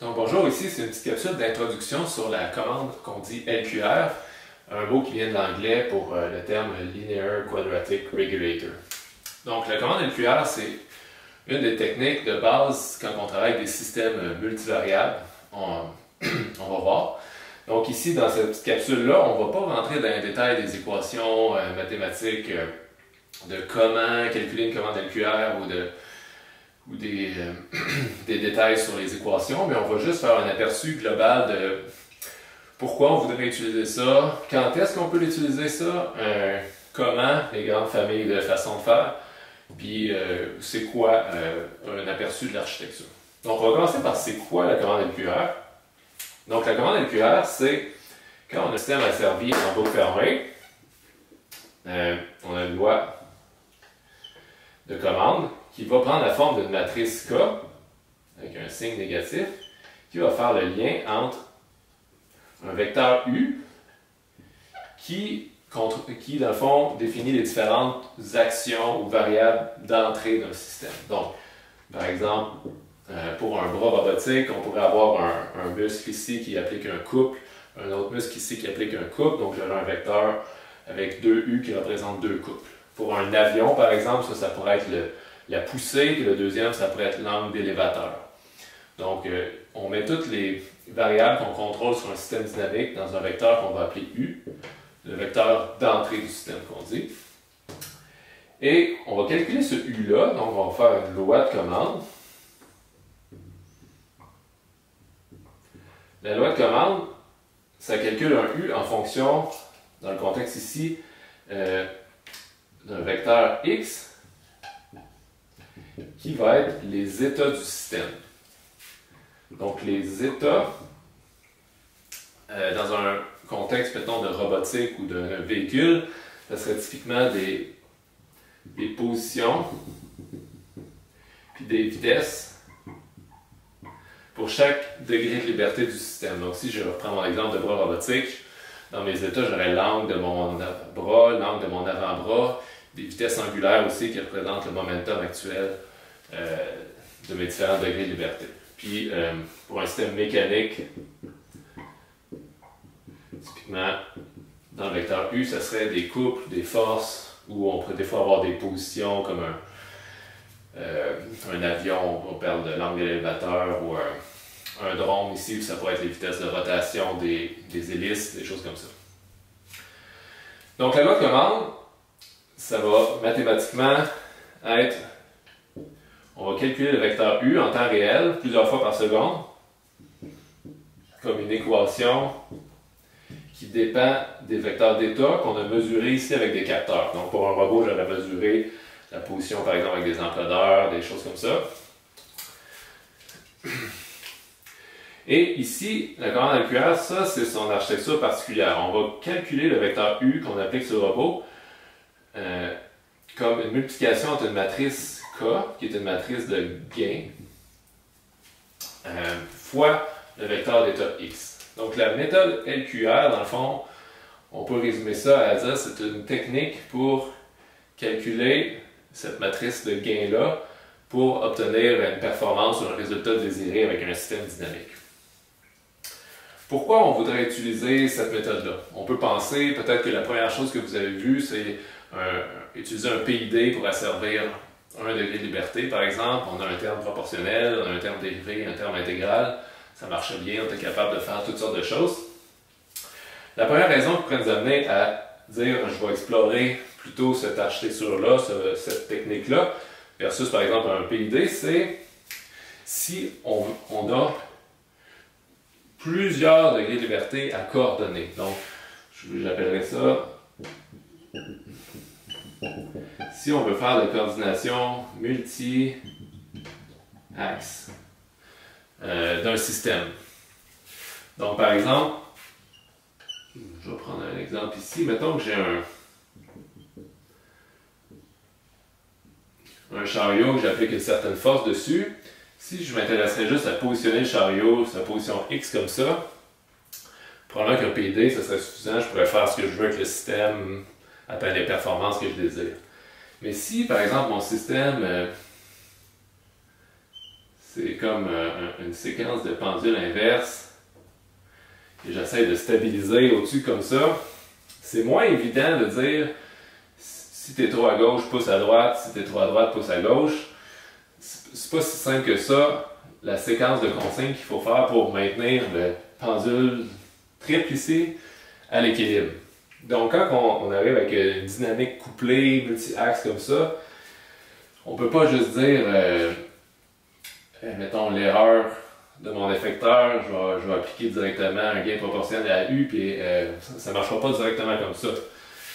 Donc bonjour, ici c'est une petite capsule d'introduction sur la commande qu'on dit LQR, un mot qui vient de l'anglais pour le terme Linear Quadratic Regulator. Donc la commande LQR, c'est une des techniques de base quand on travaille avec des systèmes multivariables. On va voir. Donc ici, dans cette petite capsule-là, on ne va pas rentrer dans les détails des équations mathématiques de comment calculer une commande LQR ou des détails sur les équations, mais on va juste faire un aperçu global de pourquoi on voudrait utiliser ça, quand est-ce qu'on peut l'utiliser ça, comment, les grandes familles de façons de faire, puis c'est quoi un aperçu de l'architecture. Donc on va commencer par c'est quoi la commande LQR. Donc la commande LQR, c'est quand on a un système asservi en boucle fermée, on a une loi de commande qui va prendre la forme d'une matrice K avec un signe négatif qui va faire le lien entre un vecteur U qui dans le fond, définit les différentes actions ou variables d'entrée d'un système. Donc, par exemple, pour un bras robotique, on pourrait avoir un muscle ici qui applique un couple, un autre muscle ici qui applique un couple, donc j'aurai un vecteur avec deux U qui représentent deux couples. Pour un avion, par exemple, ça pourrait être la poussée, puis le deuxième, ça pourrait être l'angle d'élévateur. Donc, on met toutes les variables qu'on contrôle sur un système dynamique dans un vecteur qu'on va appeler U, le vecteur d'entrée du système qu'on dit. Et on va calculer ce U-là, donc on va faire une loi de commande. La loi de commande, ça calcule un U en fonction, dans le contexte ici, d'un vecteur X qui va être les états du système. Donc les états, dans un contexte, mettons, de robotique ou d'un véhicule, ça serait typiquement des positions puis des vitesses pour chaque degré de liberté du système. Donc si je reprends mon exemple de bras robotique, dans mes états, j'aurais l'angle de mon bras, l'angle de mon avant-bras, des vitesses angulaires aussi qui représentent le momentum actuel de mes différents degrés de liberté. Puis pour un système mécanique, typiquement dans le vecteur U, ça serait des couples, des forces, où on pourrait des fois avoir des positions comme un avion, on parle de l'angle de l'élévateur, ou un drone ici, où ça pourrait être les vitesses de rotation des hélices, des choses comme ça. Donc la loi de commande, ça va mathématiquement être, on va calculer le vecteur U en temps réel plusieurs fois par seconde, comme une équation qui dépend des vecteurs d'état qu'on a mesurés ici avec des capteurs. Donc pour un robot, j'aurais mesuré la position par exemple avec des encodeurs, des choses comme ça. Et ici, la commande LQR, ça c'est son architecture particulière. On va calculer le vecteur U qu'on applique sur le robot comme une multiplication entre une matrice K, qui est une matrice de gain, fois le vecteur d'état X. Donc la méthode LQR, dans le fond, on peut résumer ça à dire c'est une technique pour calculer cette matrice de gain-là pour obtenir une performance ou un résultat désiré avec un système dynamique. Pourquoi on voudrait utiliser cette méthode-là? On peut penser peut-être que la première chose que vous avez vue, c'est utiliser un PID pour asservir un degré de liberté, par exemple. On a un terme proportionnel, on a un terme dérivé, un terme intégral. Ça marche bien, on est capable de faire toutes sortes de choses. La première raison qui pourrait nous amener à dire je vais explorer plutôt cette architecture-là, cette technique-là, versus par exemple un PID, c'est si on a plusieurs degrés de liberté à coordonner. Donc, j'appellerais ça, si on veut faire des coordinations multi-axes d'un système. Donc, par exemple, je vais prendre un exemple ici. Mettons que j'ai un chariot que j'applique une certaine force dessus. Si je m'intéresserais juste à positionner le chariot sur sa position X comme ça, probablement qu'un PD, ça serait suffisant. Je pourrais faire ce que je veux avec le système, atteindre les performances que je désire. Mais si, par exemple, mon système, c'est comme une séquence de pendule inverse. Et j'essaie de stabiliser au-dessus comme ça. C'est moins évident de dire si tu es trop à gauche, pousse à droite, si tu es trop à droite, pousse à gauche. C'est pas si simple que ça, la séquence de consignes qu'il faut faire pour maintenir le pendule triple ici à l'équilibre. Donc quand on arrive avec une dynamique couplée, multi-axe comme ça, on peut pas juste dire, mettons l'erreur de mon effecteur, je vais appliquer directement un gain proportionnel à U, puis ça ne marchera pas directement comme ça.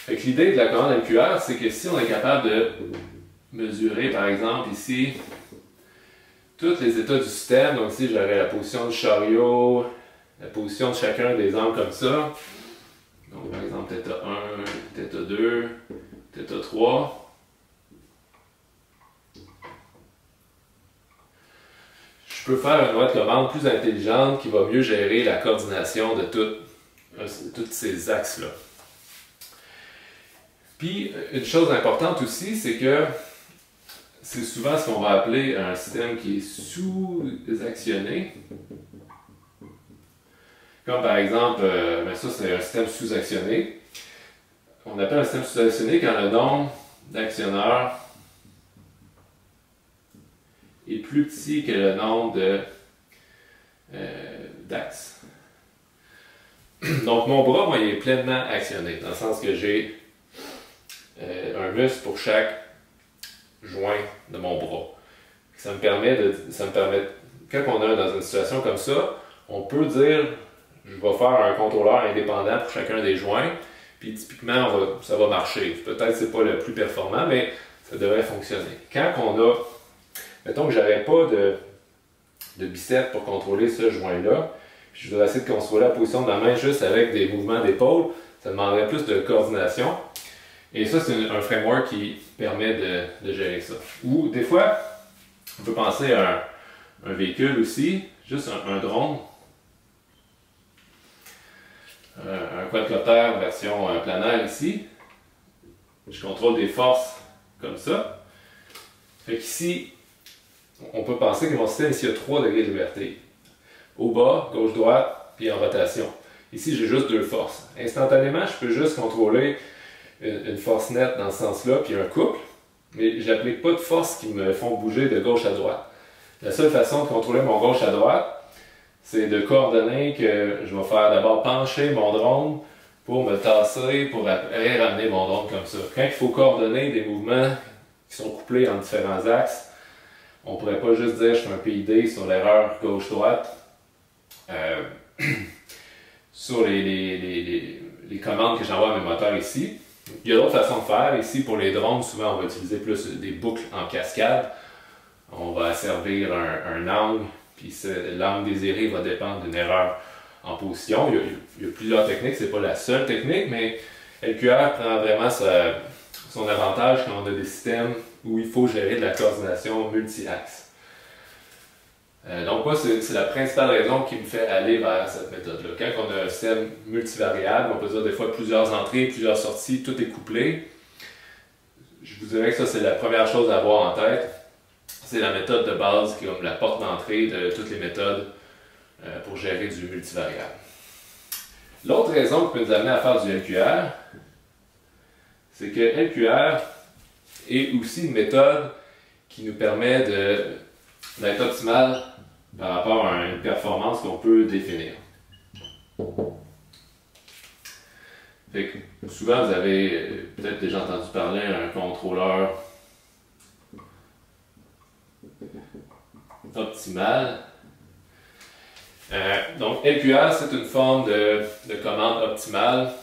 Fait que l'idée de la commande LQR, c'est que si on est capable de mesurer, par exemple, ici, tous les états du système, donc ici j'aurais la position du chariot, la position de chacun des angles comme ça. Donc par exemple, θ1, θ2, θ3. Je peux faire une loi de commande plus intelligente qui va mieux gérer la coordination de tous ces axes-là. Puis, une chose importante aussi, c'est que c'est souvent ce qu'on va appeler un système qui est sous-actionné. Comme par exemple, ça c'est un système sous-actionné. On appelle un système sous-actionné quand le nombre d'actionneurs est plus petit que le nombre d'axes. Donc mon bras, moi, il est pleinement actionné, dans le sens que j'ai un muscle pour chaque joint de mon bras. Ça me permet, quand on est dans une situation comme ça, on peut dire, je vais faire un contrôleur indépendant pour chacun des joints, puis typiquement, ça va marcher. Peut-être que ce n'est pas le plus performant, mais ça devrait fonctionner. Quand on a, mettons que je n'avais pas de biceps pour contrôler ce joint-là, puis je voudrais essayer de contrôler la position de ma main juste avec des mouvements d'épaule, ça demanderait plus de coordination. Et ça, c'est un framework qui permet de gérer ça. Ou des fois, on peut penser à un véhicule aussi, juste un drone. Un quadcoptère version planaire ici. Je contrôle des forces comme ça. Fait qu'ici, on peut penser que mon système ici a 3 degrés de liberté. Au bas, gauche-droite, puis en rotation. Ici, j'ai juste 2 forces. Instantanément, je peux juste contrôler une force nette dans ce sens-là, puis un couple, mais je n'applique pas de forces qui me font bouger de gauche à droite. La seule façon de contrôler mon gauche à droite, c'est de coordonner que je vais faire d'abord pencher mon drone pour me tasser, pour après ramener mon drone comme ça. Quand il faut coordonner des mouvements qui sont couplés en différents axes, on ne pourrait pas juste dire je fais un PID sur l'erreur gauche-droite. Sur les commandes que j'envoie à mes moteurs ici. Il y a d'autres façons de faire. Ici, pour les drones, souvent, on va utiliser plus des boucles en cascade. On va asservir un angle, puis l'angle désiré va dépendre d'une erreur en position. Il y a plusieurs techniques, c'est pas la seule technique, mais LQR prend vraiment son avantage quand on a des systèmes où il faut gérer de la coordination multi-axe. Donc moi, c'est la principale raison qui me fait aller vers cette méthode-là. Quand on a un système multivariable, on peut dire des fois plusieurs entrées, plusieurs sorties, tout est couplé. Je vous dirais que ça, c'est la première chose à avoir en tête. C'est la méthode de base qui est comme la porte d'entrée de toutes les méthodes pour gérer du multivariable. L'autre raison qui peut nous amener à faire du LQR, c'est que LQR est aussi une méthode qui nous permet d'être optimal par rapport à une performance qu'on peut définir. Fait que souvent, vous avez peut-être déjà entendu parler d'un contrôleur optimal. Donc, LQR, c'est une forme de commande optimale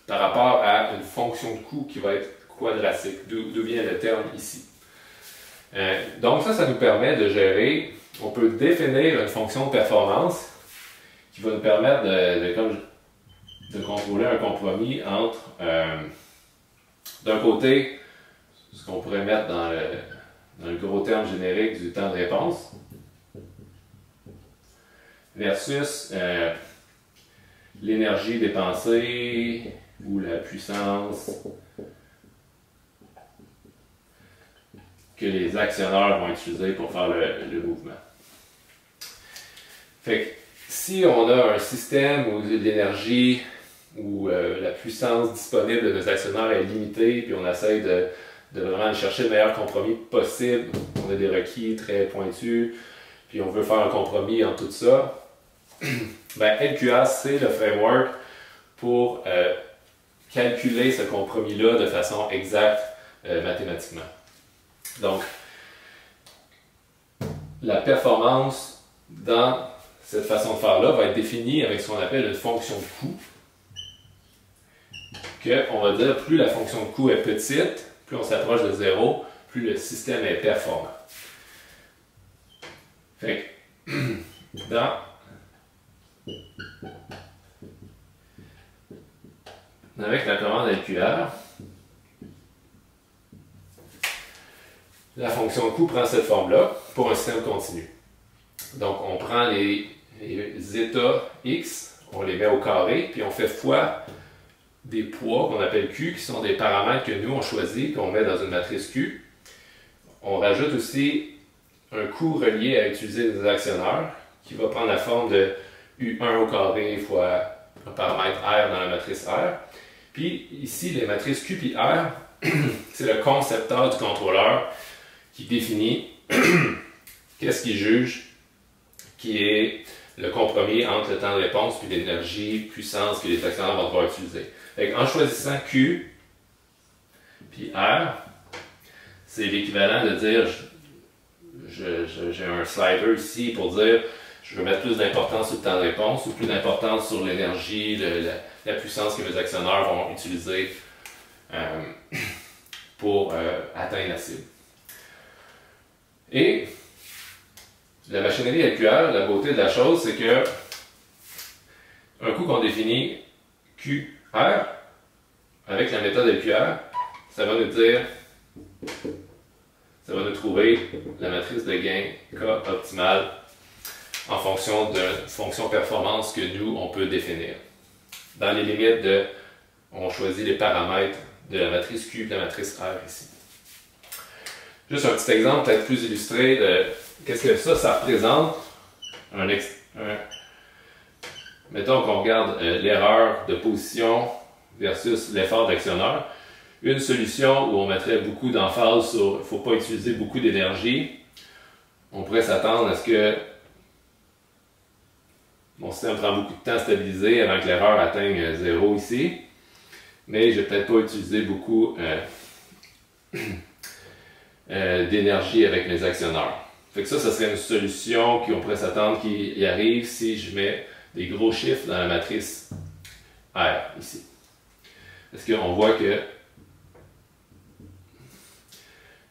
par rapport à une fonction de coût qui va être quadratique, d'où vient le terme ici. Donc ça nous permet de gérer, on peut définir une fonction de performance qui va nous permettre de contrôler un compromis entre, d'un côté, ce qu'on pourrait mettre dans le gros terme générique du temps de réponse, versus l'énergie dépensée ou la puissance que les actionnaires vont utiliser pour faire le mouvement. Fait que si on a un système où l'énergie ou la puissance disponible de nos actionnaires est limitée, puis on essaye de vraiment aller chercher le meilleur compromis possible, on a des requis très pointus, puis on veut faire un compromis en tout ça, ben LQA, c'est le framework pour calculer ce compromis-là de façon exacte mathématiquement. Donc, la performance dans cette façon de faire-là va être définie avec ce qu'on appelle une fonction de coût. On va dire, plus la fonction de coût est petite, plus on s'approche de 0, plus le système est performant. Fait que, avec la commande LQR, la fonction de coût prend cette forme-là pour un système continu. Donc, on prend les états X, on les met au carré, puis on fait fois des poids qu'on appelle Q, qui sont des paramètres que nous, on choisit, qu'on met dans une matrice Q. On rajoute aussi un coût relié à utiliser des actionnaires, qui va prendre la forme de U1 au carré fois un paramètre R dans la matrice R. Puis ici, les matrices Q et R, c'est le concepteur du contrôleur qui définit qu'est-ce qu'il juge qui est le compromis entre le temps de réponse puis l'énergie, puissance que les actionnaires vont devoir utiliser. En choisissant Q puis R, c'est l'équivalent de dire j'ai un slider ici pour dire je veux mettre plus d'importance sur le temps de réponse ou plus d'importance sur l'énergie, la puissance que mes actionnaires vont utiliser pour atteindre la cible. Et la machinerie LQR, la beauté de la chose, c'est que un coup qu'on définit QR avec la méthode LQR, ça va nous dire, ça va nous trouver la matrice de gain K optimale en fonction de fonction performance que nous, on peut définir. Dans les limites de, on choisit les paramètres de la matrice Q et de la matrice R ici. Juste un petit exemple peut-être plus illustré de qu'est-ce que ça représente. Mettons qu'on regarde l'erreur de position versus l'effort d'actionneur. Une solution où on mettrait beaucoup d'emphase sur il ne faut pas utiliser beaucoup d'énergie. On pourrait s'attendre à ce que mon système prend beaucoup de temps à stabiliser avant que l'erreur atteigne 0 ici. Mais je ne vais peut-être pas utiliser beaucoup d'énergie avec mes actionneurs. Fait que ça serait une solution qu'on pourrait s'attendre qu'il y arrive si je mets des gros chiffres dans la matrice R ici. Parce qu'on voit que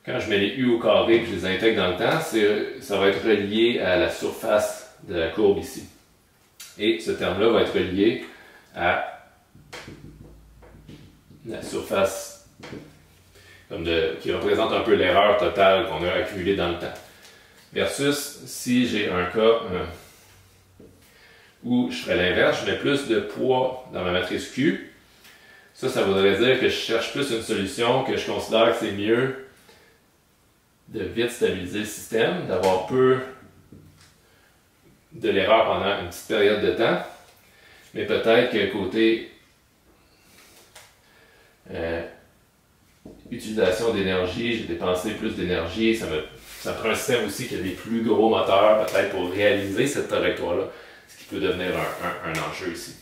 quand je mets les U au carré et que je les intègre dans le temps, ça va être relié à la surface de la courbe ici. Et ce terme-là va être relié à la surface qui représente un peu l'erreur totale qu'on a accumulée dans le temps. Versus si j'ai un cas où je ferais l'inverse, je mets plus de poids dans ma matrice Q. Ça voudrait dire que je cherche plus une solution, que je considère que c'est mieux de vite stabiliser le système, d'avoir peu de l'erreur pendant une petite période de temps. Mais peut-être que côté utilisation d'énergie, j'ai dépensé plus d'énergie, ça prend un système aussi qui a des plus gros moteurs peut-être pour réaliser cette trajectoire-là, ce qui peut devenir un enjeu ici.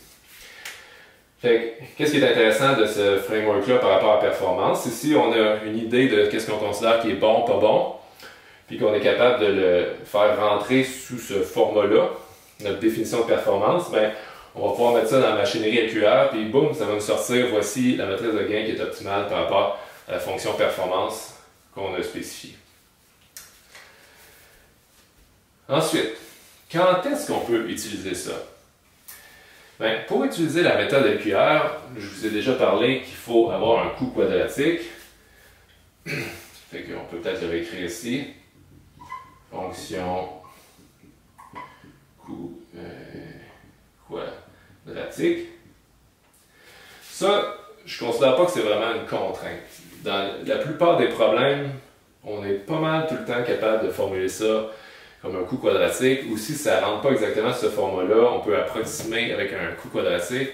Qu'est-ce qui est intéressant de ce framework-là par rapport à la performance? Ici, on a une idée de qu'est-ce qu'on considère qui est bon, pas bon, puis qu'on est capable de le faire rentrer sous ce format-là, notre définition de performance, bien, on va pouvoir mettre ça dans la machinerie LQR, puis boum, ça va nous sortir, voici la matrice de gain qui est optimale par rapport à la fonction performance qu'on a spécifiée. Ensuite, quand est-ce qu'on peut utiliser ça? Bien, pour utiliser la méthode LQR, je vous ai déjà parlé qu'il faut avoir un coût quadratique. Fait qu'on peut peut-être le réécrire ici. Fonction coût quadratique. Ça, je ne considère pas que c'est vraiment une contrainte. Dans la plupart des problèmes on est pas mal tout le temps capable de formuler ça comme un coût quadratique, ou si ça ne rentre pas exactement ce format-là, on peut approximer avec un coût quadratique.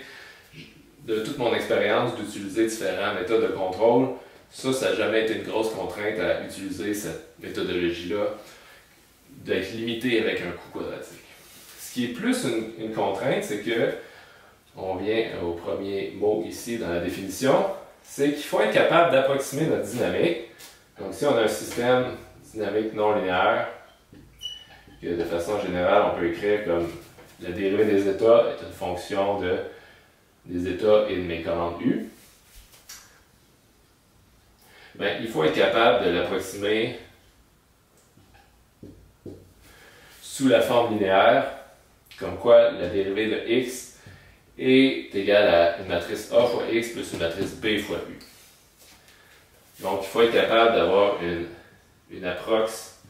De toute mon expérience d'utiliser différentes méthodes de contrôle, ça n'a jamais été une grosse contrainte à utiliser cette méthodologie-là, d'être limité avec un coût quadratique. Ce qui est plus une contrainte, c'est que, on vient au premier mot ici dans la définition, c'est qu'il faut être capable d'approximer notre dynamique. Donc si on a un système dynamique non linéaire, que de façon générale on peut écrire comme la dérivée des états est une fonction des états et de mes commandes U, ben, il faut être capable de l'approximer sous la forme linéaire, comme quoi la dérivée de x est égale à une matrice A fois x plus une matrice B fois U. Donc il faut être capable d'avoir une approxe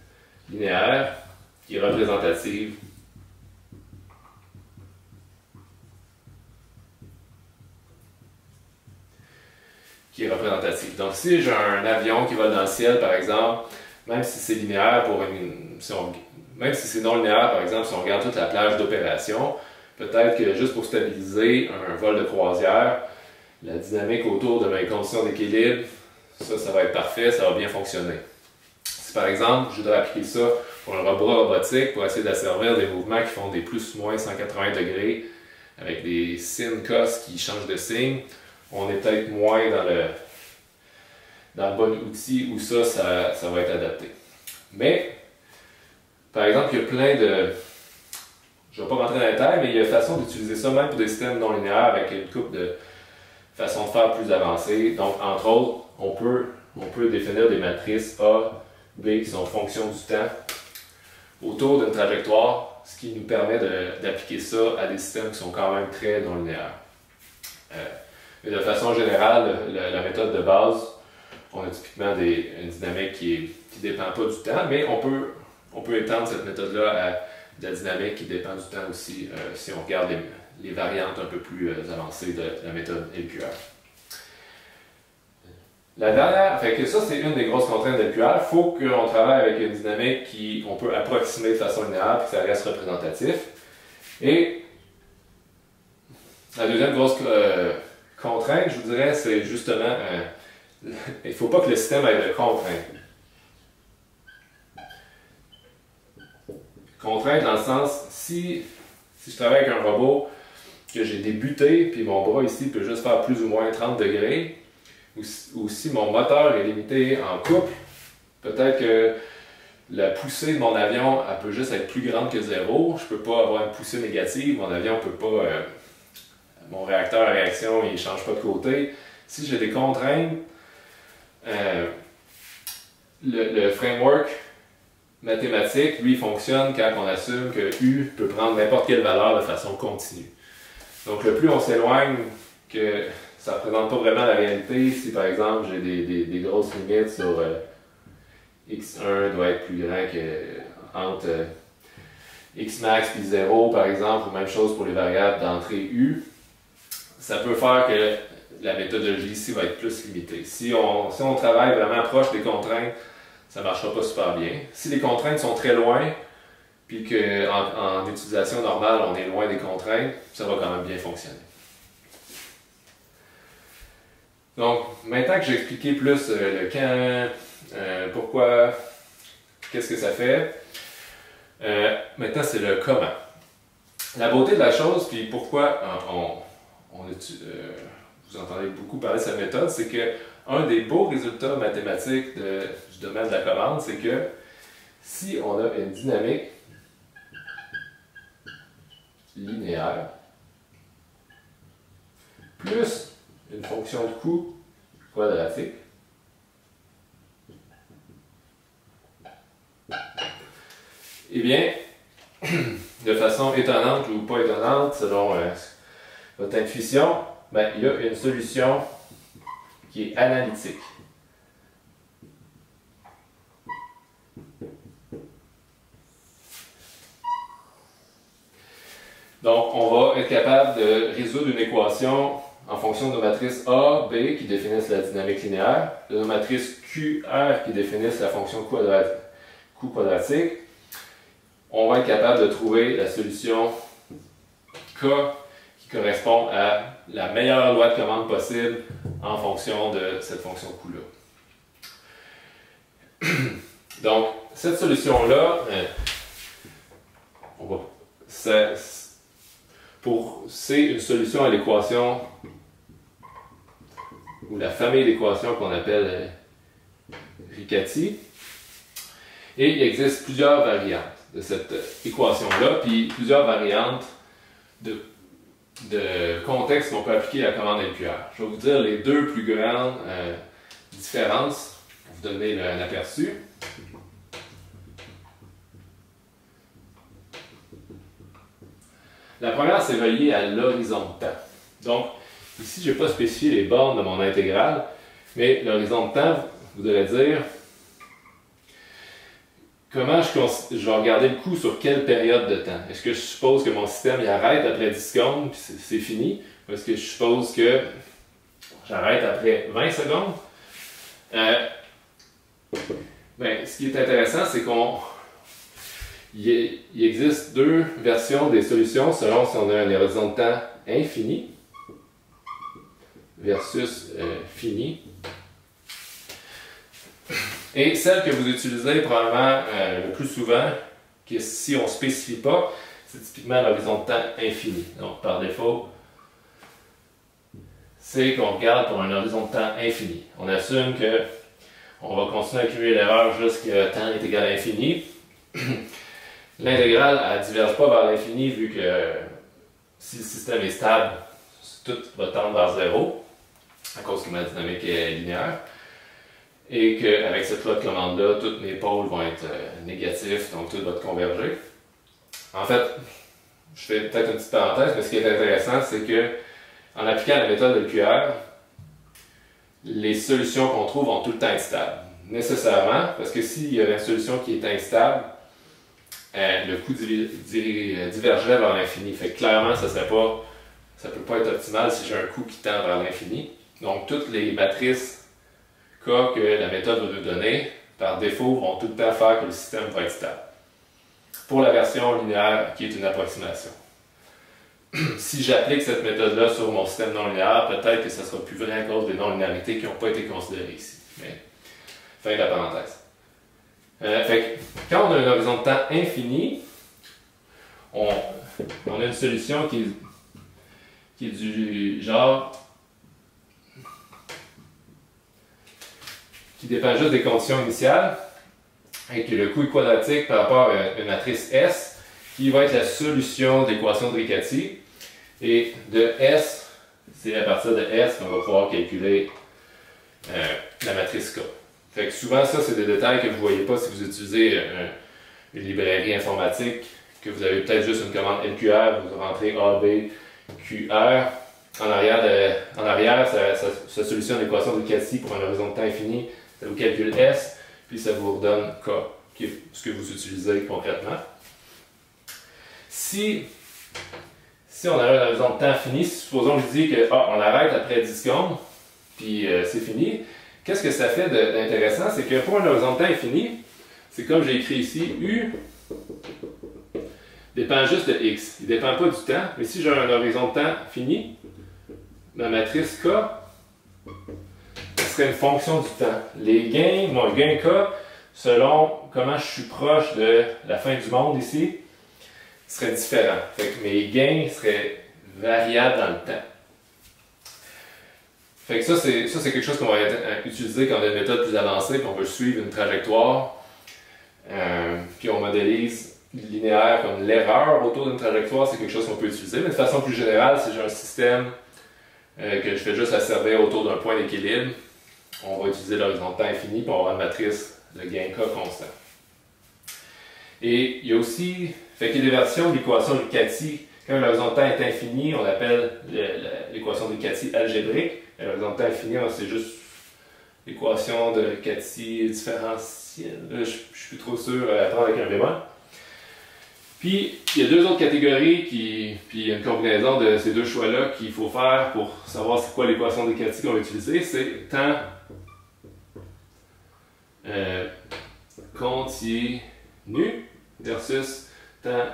linéaire qui est représentative Donc si j'ai un avion qui vole dans le ciel, par exemple, même si c'est linéaire même si c'est non linéaire, par exemple, si on regarde toute la plage d'opération, peut-être que juste pour stabiliser un vol de croisière, la dynamique autour de mes conditions d'équilibre, ça va être parfait, ça va bien fonctionner. Si par exemple, je voudrais appliquer ça pour un robot robotique, pour essayer d'asservir des mouvements qui font des plus-moins 180 degrés, avec des sin cos qui changent de signe, on est peut-être moins dans le bon outil où ça va être adapté. Mais, par exemple, il y a plein de... Je ne vais pas rentrer dans les détails, mais il y a une façon d'utiliser ça même pour des systèmes non linéaires avec une couple de façons de faire plus avancées. Donc, entre autres, on peut définir des matrices A, B qui sont fonction du temps autour d'une trajectoire, ce qui nous permet d'appliquer ça à des systèmes qui sont quand même très non linéaires. Mais de façon générale, la méthode de base, on a typiquement une dynamique qui ne dépend pas du temps, mais on peut étendre cette méthode-là à de la dynamique qui dépend du temps aussi, si on regarde les variantes un peu plus avancées de la méthode LQR. La dernière, fait que ça c'est une des grosses contraintes de LQR, il faut qu'on travaille avec une dynamique qu'on peut approximer de façon linéaire et que ça reste représentatif. Et la deuxième grosse contrainte, je vous dirais, c'est justement, il ne faut pas que le système ait de contraintes. Contrainte dans le sens, si je travaille avec un robot, que j'ai des butées, puis mon bras ici peut juste faire plus ou moins 30 degrés, ou si mon moteur est limité en couple, peut-être que la poussée de mon avion, elle peut juste être plus grande que 0. Je ne peux pas avoir une poussée négative, mon avion ne peut pas... mon réacteur à réaction, il ne change pas de côté. Si j'ai des contraintes, le framework mathématique, lui, fonctionne quand on assume que U peut prendre n'importe quelle valeur de façon continue. Donc, le plus on s'éloigne que ça ne représente pas vraiment la réalité, si par exemple j'ai des grosses limites sur x1 doit être plus grand que entre xmax et 0 par exemple, ou même chose pour les variables d'entrée U, ça peut faire que la méthodologie ici va être plus limitée. Si on travaille vraiment proche des contraintes, ça ne marchera pas super bien. Si les contraintes sont très loin, puis qu'en utilisation normale, on est loin des contraintes, ça va quand même bien fonctionner. Donc, maintenant que j'ai expliqué plus le quand, pourquoi, qu'est-ce que ça fait, maintenant c'est le comment. La beauté de la chose, puis pourquoi vous entendez beaucoup parler de cette méthode, c'est que un des beaux résultats mathématiques du domaine de la commande, c'est que si on a une dynamique linéaire plus une fonction de coût quadratique, eh bien, de façon étonnante ou pas étonnante, selon votre intuition, ben, il y a une solution qui est analytique. Donc, on va être capable de résoudre une équation en fonction de nos matrices A, B qui définissent la dynamique linéaire, de nos matrices Q, R qui définissent la fonction coût quadratique, on va être capable de trouver la solution K qui correspond à la meilleure loi de commande possible en fonction de cette fonction coût-là. Donc, cette solution-là, c'est une solution à l'équation ou la famille d'équations qu'on appelle Riccati. Et il existe plusieurs variantes de cette équation-là, puis plusieurs variantes de contexte qu'on peut appliquer à la commande LQR. Je vais vous dire les deux plus grandes différences pour vous donner un aperçu. La première, c'est relié à l'horizon de temps. Donc, ici, je n'ai pas spécifié les bornes de mon intégrale, mais l'horizon de temps, vous devez dire comment je vais regarder le coût sur quelle période de temps. Est-ce que je suppose que mon système il arrête après 10 secondes puis c'est fini? Ou est-ce que je suppose que j'arrête après 20 secondes? Ce qui est intéressant, c'est qu'il existe deux versions des solutions selon si on a un horizon de temps infini versus fini. Et celle que vous utilisez probablement le plus souvent, que si on ne spécifie pas, c'est typiquement l'horizon de temps infini. Donc par défaut, c'est qu'on regarde pour un horizon de temps infini. On assume qu'on va continuer à accumuler l'erreur jusqu'à temps est égal à infini. L'intégrale, elle ne diverge pas vers l'infini vu que si le système est stable, tout va tendre vers zéro à cause que ma dynamique est linéaire. Et qu'avec cette loi de commande-là, tous mes pôles vont être négatifs, donc tout va converger. En fait, je fais peut-être une petite parenthèse, mais ce qui est intéressant, c'est que en appliquant la méthode de QR, les solutions qu'on trouve vont tout le temps être stables. Nécessairement, parce que s'il y a une solution qui est instable, le coût divergerait vers l'infini. Fait que clairement, ça ne peut pas être optimal si j'ai un coût qui tend vers l'infini. Donc, toutes les matrices K que la méthode va nous donner, par défaut, vont tout le temps faire que le système va être stable. Pour la version linéaire, qui est une approximation. Si j'applique cette méthode-là sur mon système non linéaire, peut-être que ça ne sera plus vrai à cause des non-linéarités qui n'ont pas été considérées ici. Mais, fin de la parenthèse. Fait que, quand on a un horizon de temps infini, on a une solution qui est du genre qui dépend juste des conditions initiales, avec le coût quadratique par rapport à une matrice S, qui va être la solution de l'équation de Riccati. Et de S, c'est à partir de S qu'on va pouvoir calculer la matrice K. Fait que souvent, ça, c'est des détails que vous ne voyez pas si vous utilisez une librairie informatique, que vous avez peut-être juste une commande LQR, vous rentrez A, B, QR. En arrière, ça solutionne l'équation de Riccati pour un horizon de temps infini. Ça vous calcule S, puis ça vous redonne K, qui est ce que vous utilisez concrètement. Si on a un horizon de temps fini, supposons que je dis que on arrête après 10 secondes, puis c'est fini, qu'est-ce que ça fait d'intéressant? C'est que pour un horizon de temps infini, c'est comme j'ai écrit ici, U dépend juste de X. Il ne dépend pas du temps, mais si j'ai un horizon de temps fini, ma matrice K serait une fonction du temps. Les gains, mon gain K, selon comment je suis proche de la fin du monde ici, serait différent. Fait que mes gains seraient variables dans le temps. Fait que ça, c'est quelque chose qu'on va utiliser quand on a une méthode plus avancée, puis on veut suivre une trajectoire, puis on modélise linéaire comme l'erreur autour d'une trajectoire, c'est quelque chose qu'on peut utiliser. Mais de façon plus générale, si j'ai un système que je fais juste asservir autour d'un point d'équilibre, on va utiliser l'horizon de temps infini pour avoir une matrice de gain K constant. Et il y a aussi, fait qu'il y a des versions de l'équation de Riccati. Quand l'horizon de temps est infini, on appelle l'équation de Riccati algébrique. L'horizon de temps infini, c'est juste l'équation de Riccati différentielle. Je ne suis plus trop sûr à prendre avec un bémol. Puis, il y a deux autres catégories, puis il y a une combinaison de ces deux choix-là qu'il faut faire pour savoir c'est quoi l'équation de Katy qu'on va utiliser. C'est temps continu versus temps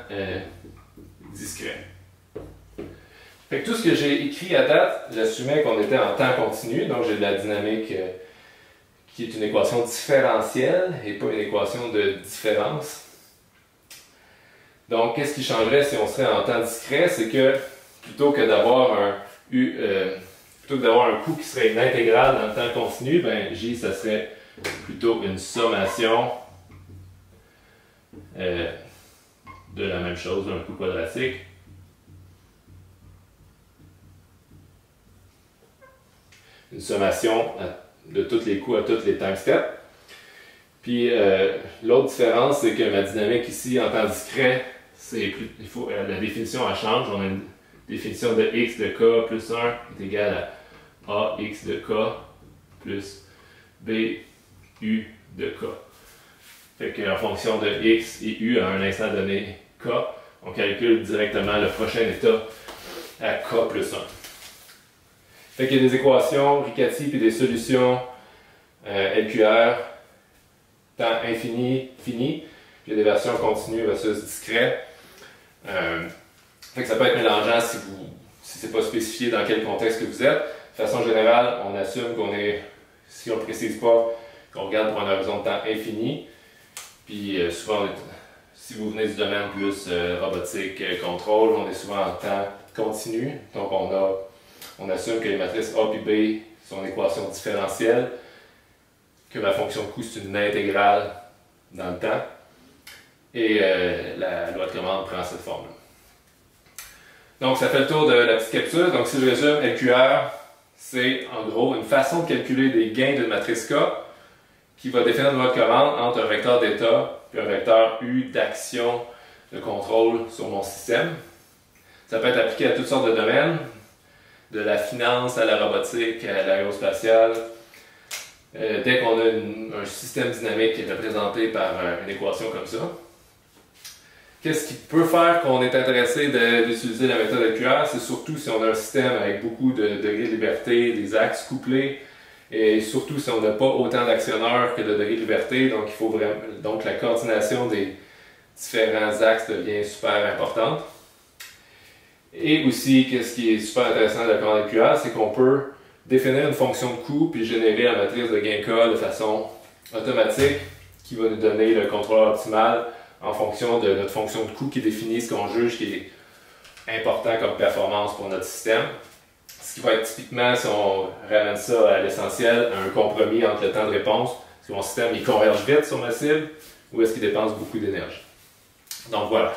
discret. Fait que tout ce que j'ai écrit à date, j'assumais qu'on était en temps continu, donc j'ai de la dynamique qui est une équation différentielle et pas une équation de différence. Donc, qu'est-ce qui changerait si on serait en temps discret? C'est que plutôt que d'avoir un coût qui serait une intégrale dans le temps continu, ben J, ça serait plutôt une sommation de la même chose, un coût quadratique. Une sommation de tous les coûts à tous les time steps. Puis l'autre différence, c'est que ma dynamique ici en temps discret, la définition elle change. On a une définition de x de k plus 1 est égal à ax de k plus b u de k. Fait qu'en fonction de x et u à un instant donné k, on calcule directement le prochain état à k plus 1. Fait qu'il y a des équations Riccati puis des solutions LQR, temps infini, fini, puis il y a des versions continues versus discret. Fait que ça peut être mélangeant si ce n'est pas spécifié dans quel contexte que vous êtes. De façon générale, on assume si on ne précise pas, qu'on regarde pour un horizon de temps infini. Puis souvent, si vous venez du domaine plus robotique, contrôle, on est souvent en temps continu. Donc on assume que les matrices A et B sont une équation différentielle, que ma fonction de coût c'est une intégrale dans le temps, et la loi de commande prend cette forme-là. Donc ça fait le tour de la petite capsule. Donc si je résume, LQR, c'est en gros une façon de calculer des gains d'une matrice K qui va définir une loi de commande entre un vecteur d'état et un vecteur U d'action de contrôle sur mon système. Ça peut être appliqué à toutes sortes de domaines, de la finance à la robotique, à l'aérospatiale. Dès qu'on a un système dynamique qui est représenté par une équation comme ça. Qu'est-ce qui peut faire qu'on est intéressé d'utiliser la méthode LQR? C'est surtout si on a un système avec beaucoup de degrés de liberté, des axes couplés, et surtout si on n'a pas autant d'actionneurs que de degrés de liberté, donc la coordination des différents axes devient super importante. Et aussi, qu'est-ce qui est super intéressant de la commande LQR, c'est qu'on peut définir une fonction de coût puis générer la matrice de gain K de façon automatique qui va nous donner le contrôleur optimal en fonction de notre fonction de coût qui définit ce qu'on juge qui est important comme performance pour notre système. Ce qui va être typiquement, si on ramène ça à l'essentiel, un compromis entre le temps de réponse. Est-ce que mon système il converge vite sur ma cible ou est-ce qu'il dépense beaucoup d'énergie? Donc voilà.